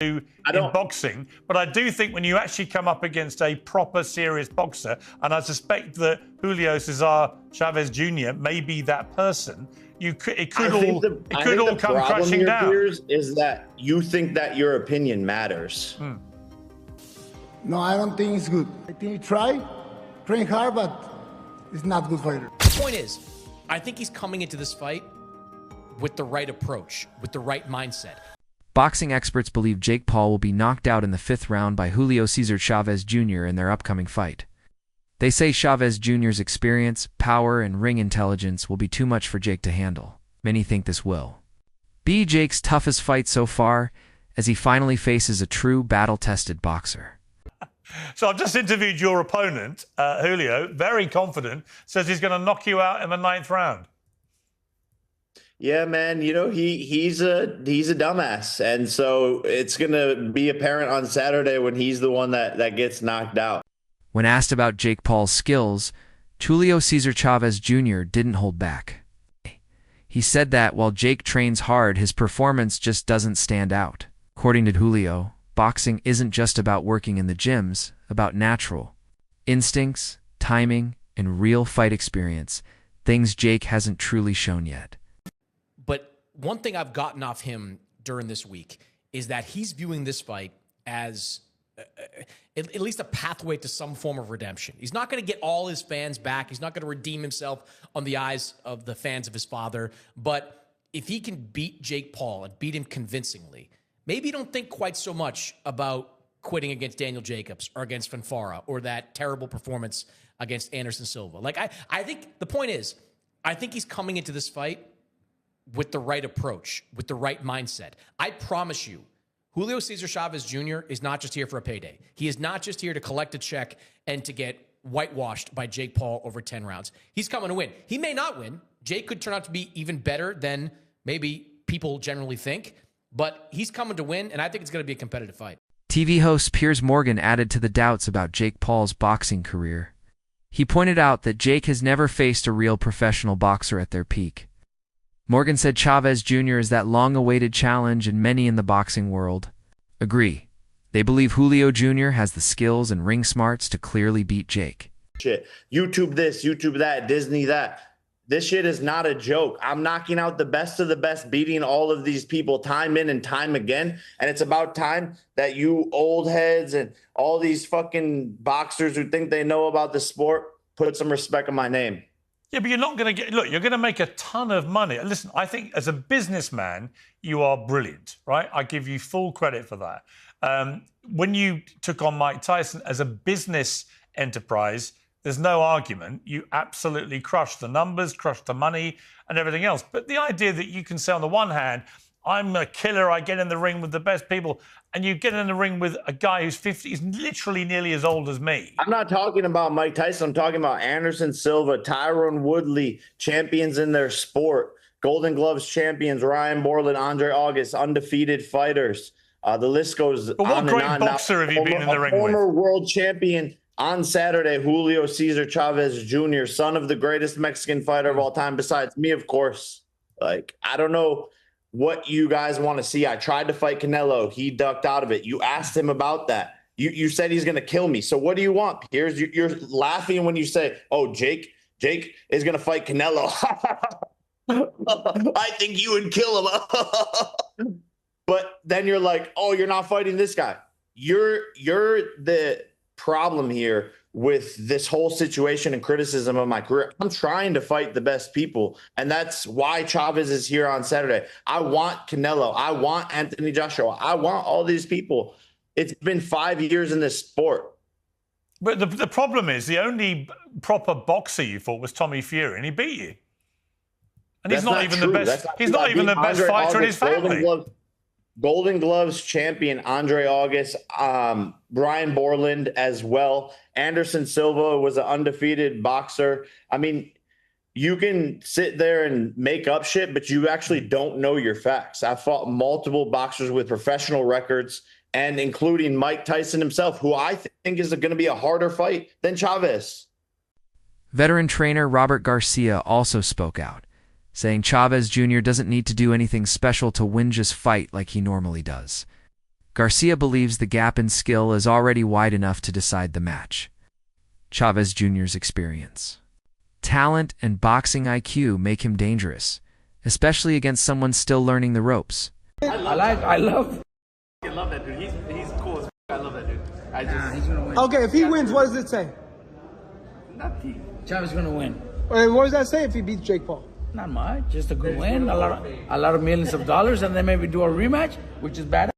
in boxing, but I do think when you actually come up against a proper serious boxer, and I suspect that Julio Cesar Chavez Jr. may be that person, it could all come crashing down. Piers, is that you think that your opinion matters? No, I don't think it's good. I think you train hard, but it's not good fighter. The point is, I think he's coming into this fight with the right approach, with the right mindset. Boxing experts believe Jake Paul will be knocked out in the 5th round by Julio Cesar Chavez Jr. in their upcoming fight. They say Chavez Jr.'s experience, power, and ring intelligence will be too much for Jake to handle. Many think this will be Jake's toughest fight so far, as he finally faces a true battle-tested boxer. So I've just interviewed your opponent, Julio, very confident, says he's going to knock you out in the 9th round. Yeah, man, you know, he's a dumbass. And so it's going to be apparent on Saturday when he's the one that gets knocked out. When asked about Jake Paul's skills, Julio Cesar Chavez Jr. didn't hold back. He said that while Jake trains hard, his performance just doesn't stand out. According to Julio, boxing isn't just about working in the gyms, about natural instincts, timing, and real fight experience, things Jake hasn't truly shown yet. But one thing I've gotten off him during this week is that he's viewing this fight as at least a pathway to some form of redemption. He's not going to get all his fans back. He's not going to redeem himself on the eyes of the fans of his father. But if he can beat Jake Paul and beat him convincingly, maybe don't think quite so much about quitting against Daniel Jacobs or against Fanfara or that terrible performance against Anderson Silva. Like, I think the point is, I think he's coming into this fight with the right approach, with the right mindset. I promise you, Julio Cesar Chavez Jr. is not just here for a payday. He is not just here to collect a check and to get whitewashed by Jake Paul over 10 rounds. He's coming to win. He may not win. Jake could turn out to be even better than maybe people generally think, but he's coming to win, and I think it's going to be a competitive fight. TV host Piers Morgan added to the doubts about Jake Paul's boxing career. He pointed out that Jake has never faced a real professional boxer at their peak. Morgan said Chavez Jr. is that long-awaited challenge, and many in the boxing world agree. They believe Julio Jr. has the skills and ring smarts to clearly beat Jake. Shit. YouTube this, YouTube that, Disney that. This shit is not a joke. I'm knocking out the best of the best, beating all of these people time in and time again. And it's about time that you old heads and all these fucking boxers who think they know about the sport put some respect on my name. Yeah, but you're not going to get... Look, you're going to make a ton of money. Listen, I think as a businessman, you are brilliant, right? I give you full credit for that. When you took on Mike Tyson as a business enterprise, there's no argument. You absolutely crushed the numbers, crushed the money and everything else. But the idea that you can say on the one hand, I'm a killer, I get in the ring with the best people, and you get in the ring with a guy who's 50, he's literally nearly as old as me. I'm not talking about Mike Tyson. I'm talking about Anderson Silva, Tyron Woodley, champions in their sport, Golden Gloves champions, Ryan Borland, Andre August, undefeated fighters. The list goes but what on great and on. boxer have you been in the ring former with? World champion on Saturday, Julio Cesar Chavez Jr., son of the greatest Mexican fighter of all time, besides me, of course. Like, I don't know what you guys want to see. I tried to fight Canelo. He ducked out of it. You asked him about that. You said he's going to kill me. So what do you want? You're laughing when you say, oh, Jake is going to fight Canelo. I think you would kill him. But then you're like, oh, you're not fighting this guy. You're the problem here with this whole situation and criticism of my career. I'm trying to fight the best people, and that's why Chavez is here on Saturday. I want Canelo. I want Anthony Joshua. I want all these people. It's been 5 years in this sport. But the problem is the only proper boxer you fought was Tommy Fury, and he beat you. And he's not even the best. He's not even the best fighter in his family. Golden Gloves champion Andre August, Brian Borland as well. Anderson Silva was an undefeated boxer. I mean, you can sit there and make up shit, but you actually don't know your facts. I fought multiple boxers with professional records, and including Mike Tyson himself, who I think is going to be a harder fight than Chavez. Veteran trainer Robert Garcia also spoke out, saying Chavez Jr. doesn't need to do anything special to win, just fight like he normally does. Garcia believes the gap in skill is already wide enough to decide the match. Chavez Jr.'s experience, talent, and boxing IQ make him dangerous, especially against someone still learning the ropes. I love that dude. He's cool as f***. I love that dude. Okay, if he wins, what does it say? Nothing. Chavez gonna win. And what does that say if he beats Jake Paul? Not much. Just a good win. A lot of millions of dollars, and then maybe do a rematch, which is bad.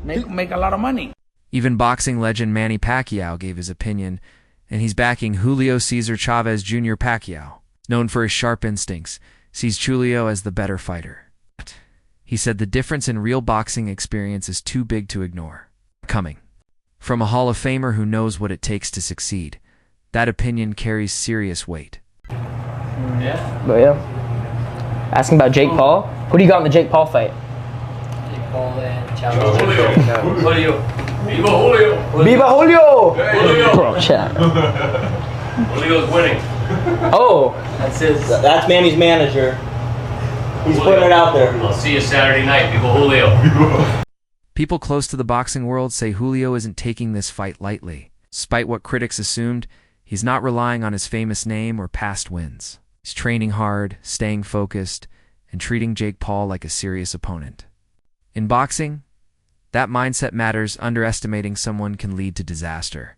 Make a lot of money. Even boxing legend Manny Pacquiao gave his opinion, and he's backing Julio Cesar Chavez Jr. Pacquiao, known for his sharp instincts, sees Julio as the better fighter. He said the difference in real boxing experience is too big to ignore. Coming from a Hall of Famer who knows what it takes to succeed, that opinion carries serious weight. Yeah. But yeah. Asking about Jake Paul. Who do you got in the Jake Paul fight? Jake Paul and Chavez. Julio. Viva Julio. Viva Julio! Julio. Bro, chat. Julio's winning. Oh. That's Manny's manager. He's putting it out there. I'll see you Saturday night. Viva Julio. People close to the boxing world say Julio isn't taking this fight lightly. Despite what critics assumed, he's not relying on his famous name or past wins. He's training hard, staying focused, and treating Jake Paul like a serious opponent. In boxing, that mindset matters. Underestimating someone can lead to disaster.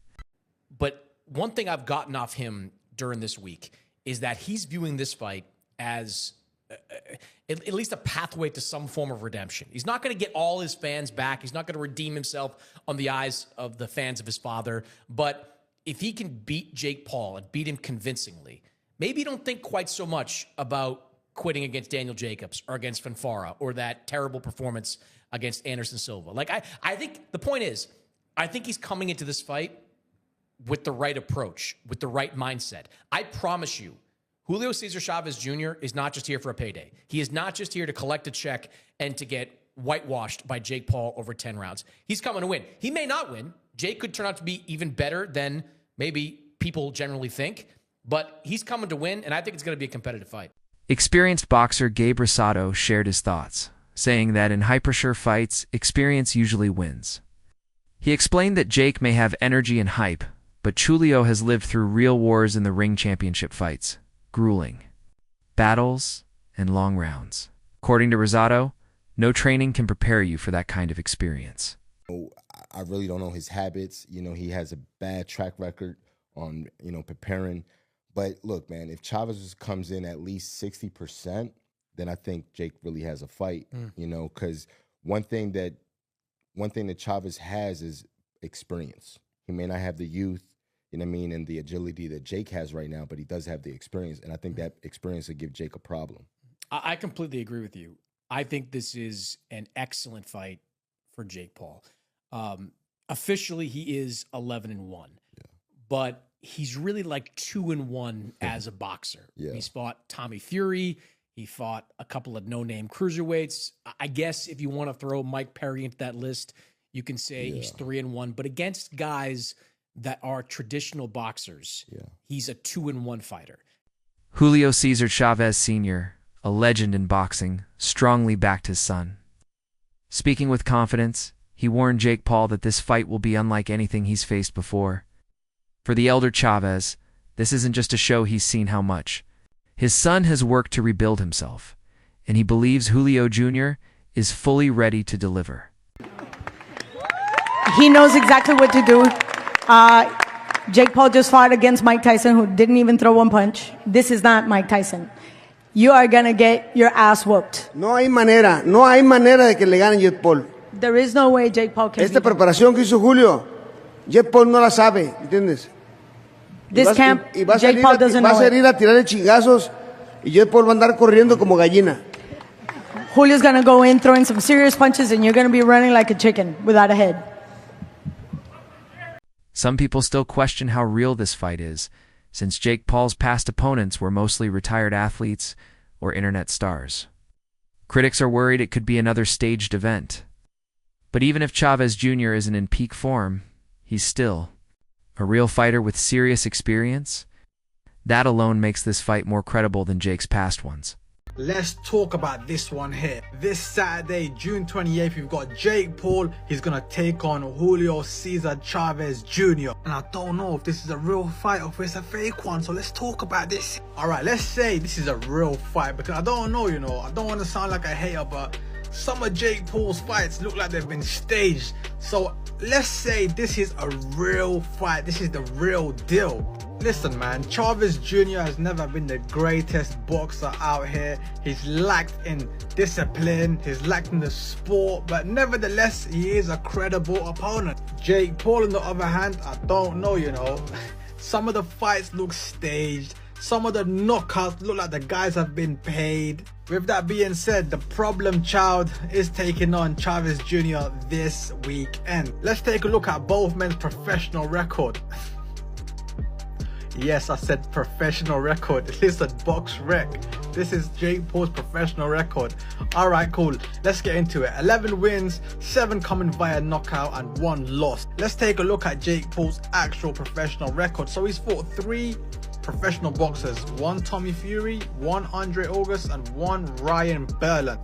But one thing I've gotten off him during this week is that he's viewing this fight as at least a pathway to some form of redemption. He's not going to get all his fans back. He's not going to redeem himself on the eyes of the fans of his father. But if he can beat Jake Paul and beat him convincingly, maybe don't think quite so much about quitting against Daniel Jacobs or against Fanfara or that terrible performance against Anderson Silva. Like, I think the point is, I think he's coming into this fight with the right approach, with the right mindset. I promise you, Julio Cesar Chavez Jr. is not just here for a payday. He is not just here to collect a check and to get whitewashed by Jake Paul over 10 rounds. He's coming to win. He may not win. Jake could turn out to be even better than maybe people generally think, but he's coming to win, and I think it's going to be a competitive fight. Experienced boxer Gabe Rosado shared his thoughts, saying that in hyper-sure fights, experience usually wins. He explained that Jake may have energy and hype, but Julio has lived through real wars in the ring championship fights. Grueling battles and long rounds. According to Rosado, no training can prepare you for that kind of experience. I really don't know his habits. He has a bad track record on, preparing. But look, man, if Chavez comes in at least 60%, then I think Jake really has a fight, because one thing that Chavez has is experience. He may not have the youth, and the agility that Jake has right now, but he does have the experience, and I think that experience will give Jake a problem. I completely agree with you. I think this is an excellent fight for Jake Paul. Officially, he is 11-1, but he's really like 2-1 as a boxer. Yeah. He's fought Tommy Fury. He fought a couple of no-name cruiserweights. I guess if you want to throw Mike Perry into that list, you can say he's 3-1, but against guys that are traditional boxers, he's a 2-1 fighter. Julio Cesar Chavez Sr., a legend in boxing, strongly backed his son. Speaking with confidence, he warned Jake Paul that this fight will be unlike anything he's faced before. For the elder Chavez, this isn't just a show he's seen how much. His son has worked to rebuild himself, and he believes Julio Jr. is fully ready to deliver. He knows exactly what to do. Jake Paul just fought against Mike Tyson, who didn't even throw one punch. This is not Mike Tyson. You are going to get your ass whooped. No hay manera de que le gane Jake Paul. There is no way Jake Paul can Esta preparación que hizo Julio, Jake Paul no la sabe, ¿entiendes? This camp, Jake Paul doesn't know it. Va a salir a tirarle chingazos y Jake Paul va a andar corriendo como gallina. Julio's going to go in throwing some serious punches, and you're going to be running like a chicken without a head. Some people still question how real this fight is, since Jake Paul's past opponents were mostly retired athletes or internet stars. Critics are worried it could be another staged event. But even if Chavez Jr. isn't in peak form, he's still a real fighter with serious experience. That alone makes this fight more credible than Jake's past ones. Let's talk about this one here. This Saturday, June 28th, we've got Jake Paul. He's gonna take on Julio Cesar Chavez Jr. And I don't know if this is a real fight or if it's a fake one, so let's talk about this. Alright, let's say this is a real fight, because I don't know, you know, I don't want to sound like a hater, but some of Jake Paul's fights look like they've been staged. So let's say this is a real fight, this is the real deal. Listen, man, Chavez Jr. has never been the greatest boxer out here. He's lacked in discipline, he's lacked in the sport, but nevertheless, he is a credible opponent. Jake Paul, on the other hand, I don't know, you know. Some of the fights look staged. Some of the knockouts look like the guys have been paid. With that being said, the problem child is taking on Chavez Jr. this weekend. Let's take a look at both men's professional record. Yes, I said professional record. Listen, box rec. This is Jake Paul's professional record. Alright, cool. Let's get into it. 11 wins, 7 coming via knockout, and 1 loss. Let's take a look at Jake Paul's actual professional record. So he's fought 3 professional boxers. 1 Tommy Fury, 1 Andre August, and 1 Ryan Berlin.